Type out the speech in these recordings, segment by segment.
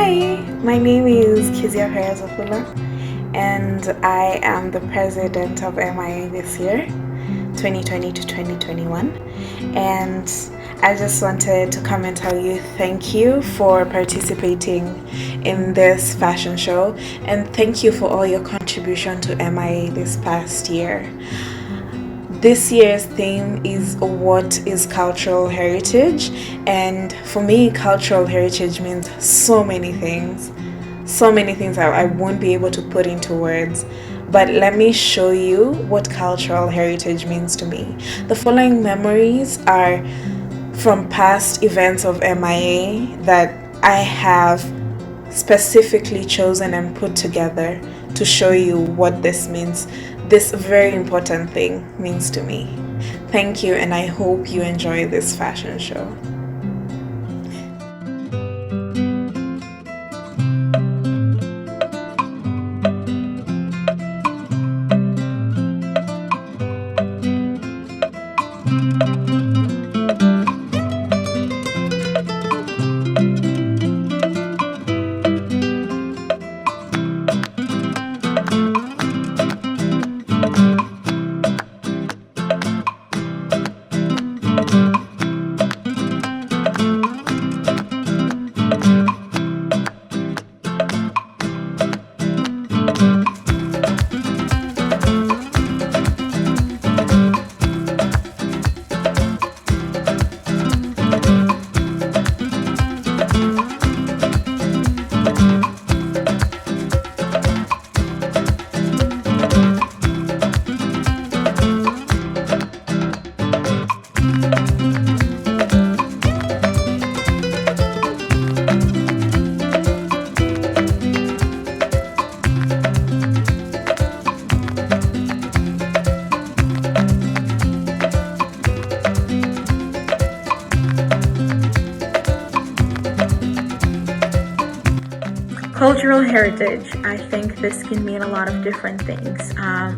Hi, my name is Kizia Perez-Ofula, and I am the president of MIA this year, 2020 to 2021. And I just wanted to come and tell you thank you for participating in this fashion show, and thank you for all your contribution to MIA this past year. This year's theme is what is cultural heritage, and for me cultural heritage means so many things I won't be able to put into words, but let me show you what cultural heritage means to me. The following memories are from past events of MIA that I have specifically chosen and put together to show you what this means. This very important thing means to me. Thank you, and I hope you enjoy this fashion show. Cultural heritage, I think this can mean a lot of different things.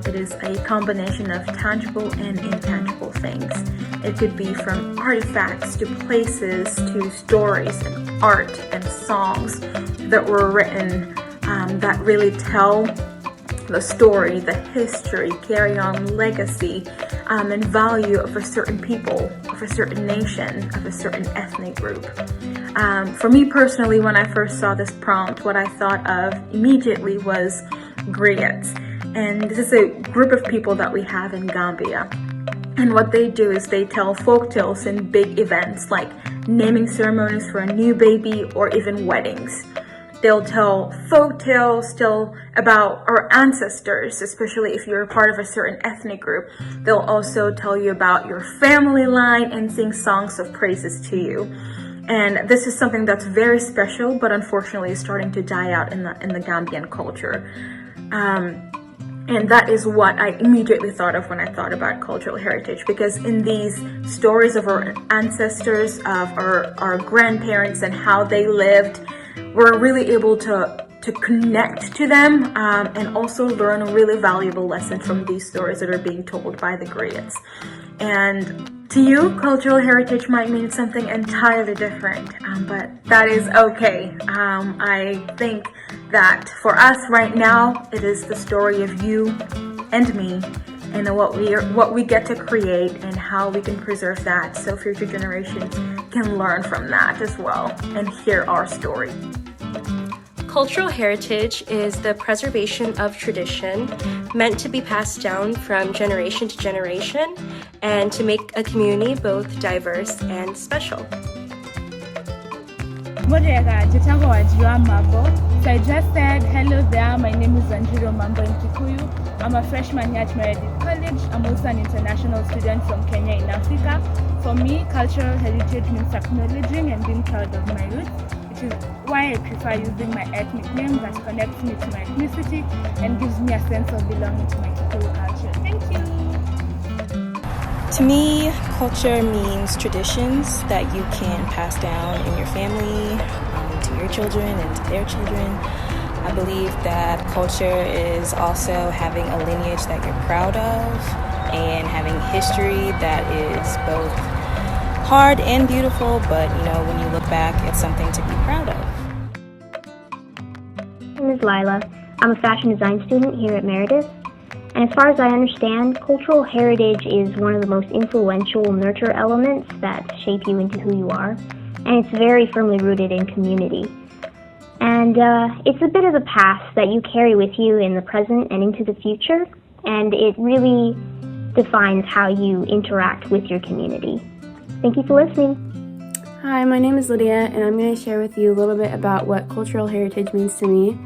It is a combination of tangible and intangible things. It could be from artifacts to places to stories and art and songs that were written that really tell the story, the history, carry on legacy and value of a certain people, of a certain nation, of a certain ethnic group. For me personally, when I first saw this prompt, what I thought of immediately was griots. And this is a group of people that we have in Gambia. And what they do is they tell folk tales in big events like naming ceremonies for a new baby or even weddings. They'll tell folk tales about our ancestors, especially if you're a part of a certain ethnic group. They'll also tell you about your family line and sing songs of praises to you. And this is something that's very special, but unfortunately is starting to die out in the Gambian culture. And that is what I immediately thought of when I thought about cultural heritage, because in these stories of our ancestors, of our grandparents and how they lived, we're really able to connect to them and also learn a really valuable lesson from these stories that are being told by the griots. And to you, cultural heritage might mean something entirely different, but that is okay. I think that for us right now, it is the story of you and me and what we get to create and how we can preserve that so future generations can learn from that as well and hear our story. Cultural heritage is the preservation of tradition meant to be passed down from generation to generation and to make a community both diverse and special. So I just said hello there, my name is Anjiro Mambo in Kikuyu. I'm a freshman here at Meredith College. I'm also an international student from Kenya in Africa. For me, cultural heritage means acknowledging and being proud of my roots, which is why I prefer using my ethnic name that connects me to my ethnicity and gives me a sense of belonging to my Kikuyu culture. Thank you. To me, culture means traditions that you can pass down in your family, to your children and to their children. I believe that culture is also having a lineage that you're proud of and having history that is both hard and beautiful, but when you look back, it's something to be proud of. is Lila. I'm a fashion design student here at Meredith. And as far as I understand, cultural heritage is one of the most influential nurture elements that shape you into who you are. And it's very firmly rooted in community. And it's a bit of the past that you carry with you in the present and into the future. And it really defines how you interact with your community. Thank you for listening. Hi, my name is Lydia, and I'm going to share with you a little bit about what cultural heritage means to me.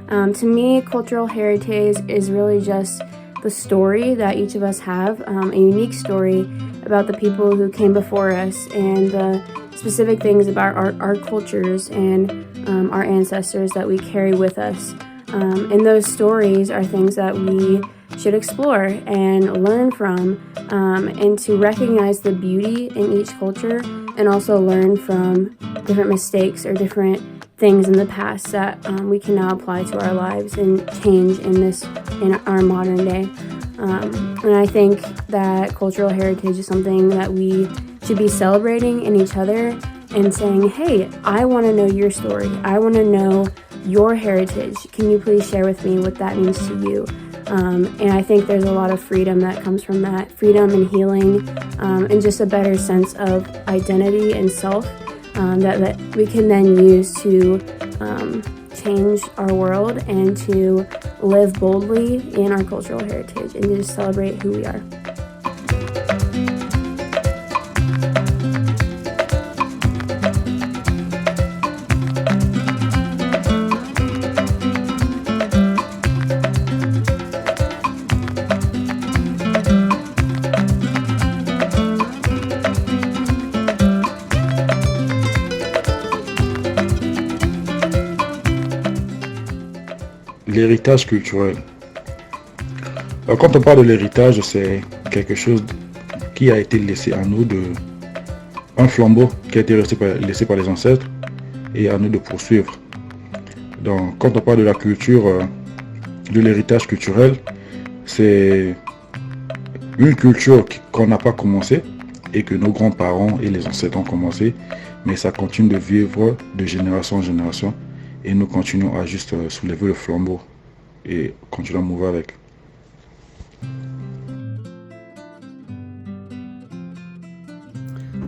To me, cultural heritage is really just the story that each of us have, a unique story about the people who came before us and the specific things about our cultures and our ancestors that we carry with us. And those stories are things that we should explore and learn from, and to recognize the beauty in each culture and also learn from different mistakes or different things in the past that we can now apply to our lives and change in our modern day. And I think that cultural heritage is something that we should be celebrating in each other and saying, hey, I want to know your story. I want to know your heritage. Can you please share with me what that means to you? And I think there's a lot of freedom that comes from that, freedom and healing, and just a better sense of identity and self that we can then use to change our world and to live boldly in our cultural heritage and to just celebrate who we are. L'héritage culturel. Quand on parle de l'héritage, c'est quelque chose qui a été laissé à nous, un flambeau qui a été laissé par les ancêtres et à nous de poursuivre. Donc, quand on parle de la culture, de l'héritage culturel, c'est une culture qu'on n'a pas commencé et que nos grands-parents et les ancêtres ont commencé, mais ça continue de vivre de génération en génération. Et nous continuons à juste soulever le flambeau et continuer à mouvoir avec.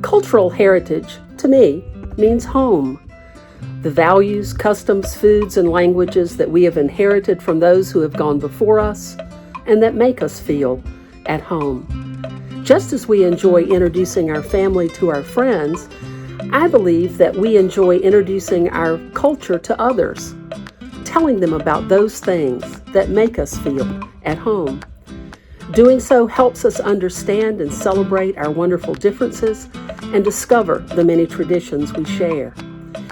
Cultural heritage, to me, means home. The values, customs, foods, and languages that we have inherited from those who have gone before us and that make us feel at home. Just as we enjoy introducing our family to our friends, I believe that we enjoy introducing our culture to others, telling them about those things that make us feel at home. Doing so helps us understand and celebrate our wonderful differences and discover the many traditions we share.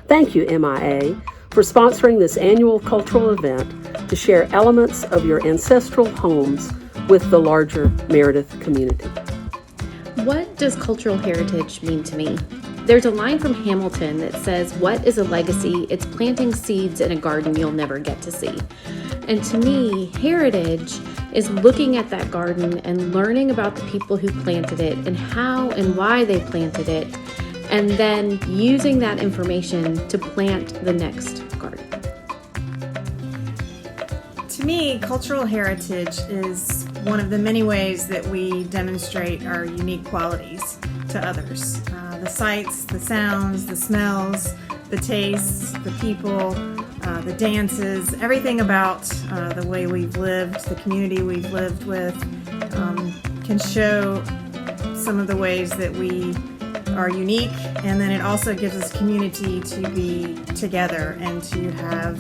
Thank you, MIA, for sponsoring this annual cultural event to share elements of your ancestral homes with the larger Meredith community. What does cultural heritage mean to me? There's a line from Hamilton that says, "What is a legacy? It's planting seeds in a garden you'll never get to see." And to me, heritage is looking at that garden and learning about the people who planted it and how and why they planted it, and then using that information to plant the next garden. To me, cultural heritage is one of the many ways that we demonstrate our unique qualities to others. The sights, the sounds, the smells, the tastes, the people, the dances, everything about the way we've lived, the community we've lived with, can show some of the ways that we are unique, and then it also gives us community to be together and to have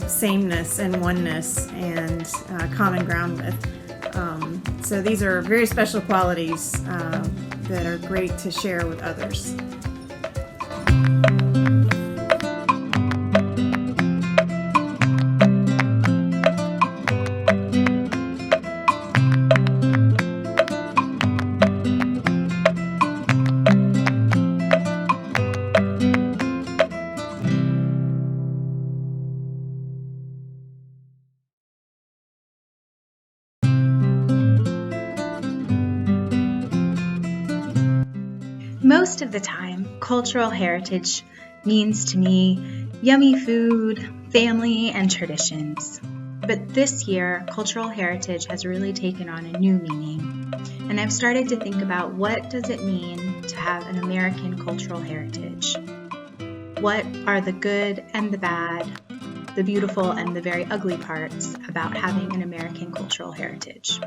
sameness and oneness and common ground with. So these are very special qualities that are great to share with others. Most of the time, cultural heritage means to me yummy food, family and traditions. But this year, cultural heritage has really taken on a new meaning. And I've started to think about what does it mean to have an American cultural heritage? What are the good and the bad, the beautiful and the very ugly parts about having an American cultural heritage?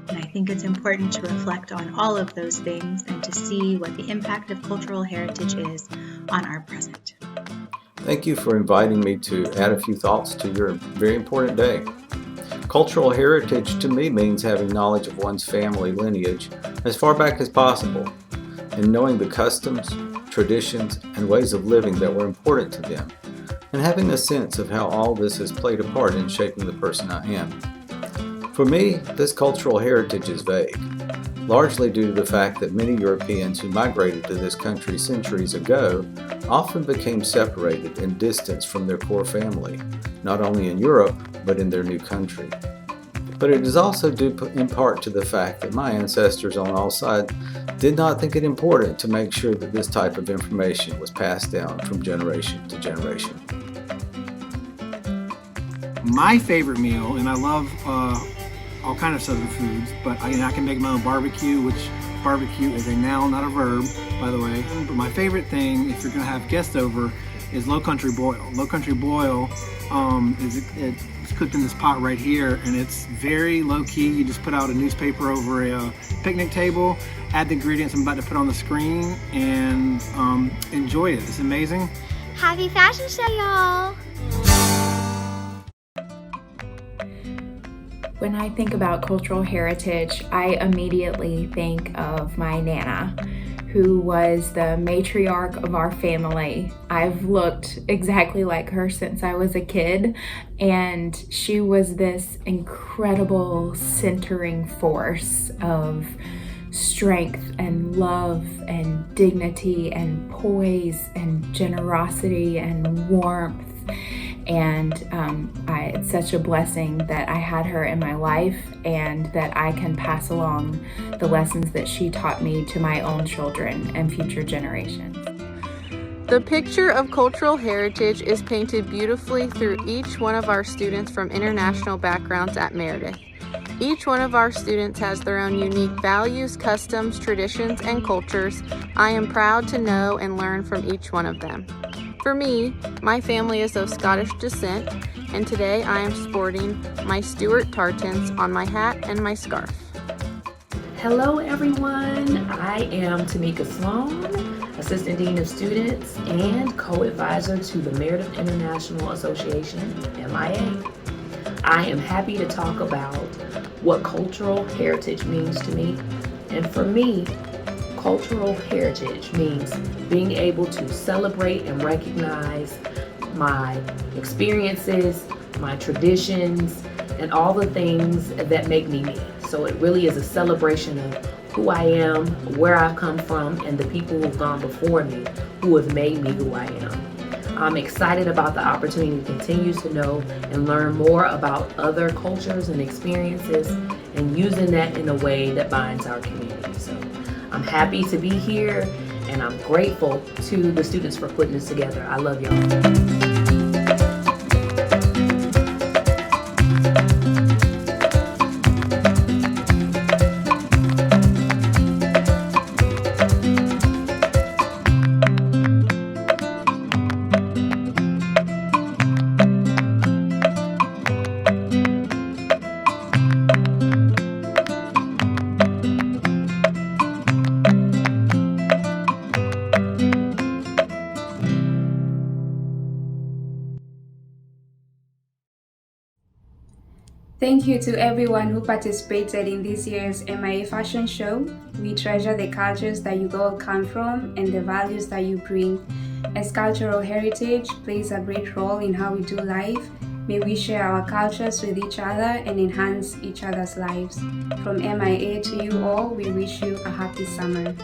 And I think it's important to reflect on all of those things and to see what the impact of cultural heritage is on our present. Thank you for inviting me to add a few thoughts to your very important day. Cultural heritage to me means having knowledge of one's family lineage as far back as possible and knowing the customs, traditions, and ways of living that were important to them, and having a sense of how all this has played a part in shaping the person I am. For me, this cultural heritage is vague, largely due to the fact that many Europeans who migrated to this country centuries ago often became separated and distanced from their core family, not only in Europe, but in their new country. But it is also due in part to the fact that my ancestors on all sides did not think it important to make sure that this type of information was passed down from generation to generation. My favorite meal, and I love all kind of southern foods, but I can make my own barbecue, which barbecue is a noun, not a verb, by the way. But my favorite thing, if you're gonna have guests over, is low country boil. Low country boil it's cooked in this pot right here, and it's very low key. You just put out a newspaper over a picnic table, add the ingredients I'm about to put on the screen, and enjoy it. It's amazing. Happy fashion show, y'all! When I think about cultural heritage, I immediately think of my Nana, who was the matriarch of our family. I've looked exactly like her since I was a kid, and she was this incredible centering force of strength and love and dignity and poise and generosity and warmth. And it's such a blessing that I had her in my life and that I can pass along the lessons that she taught me to my own children and future generations. The picture of cultural heritage is painted beautifully through each one of our students from international backgrounds at Meredith. Each one of our students has their own unique values, customs, traditions, and cultures. I am proud to know and learn from each one of them. For me, my family is of Scottish descent, and today I am sporting my Stuart tartans on my hat and my scarf. Hello everyone, I am Tamika Sloan, Assistant Dean of Students and Co-Advisor to the Meredith International Association, MIA. I am happy to talk about what cultural heritage means to me, and for me, cultural heritage means being able to celebrate and recognize my experiences, my traditions, and all the things that make me me. So it really is a celebration of who I am, where I've come from, and the people who've gone before me who have made me who I am. I'm excited about the opportunity to continue to know and learn more about other cultures and experiences and using that in a way that binds our community. So I'm happy to be here, and I'm grateful to the students for putting this together. I love y'all. Thank you to everyone who participated in this year's MIA Fashion Show. We treasure the cultures that you all come from and the values that you bring. As cultural heritage plays a great role in how we do life, may we share our cultures with each other and enhance each other's lives. From MIA to you all, we wish you a happy summer.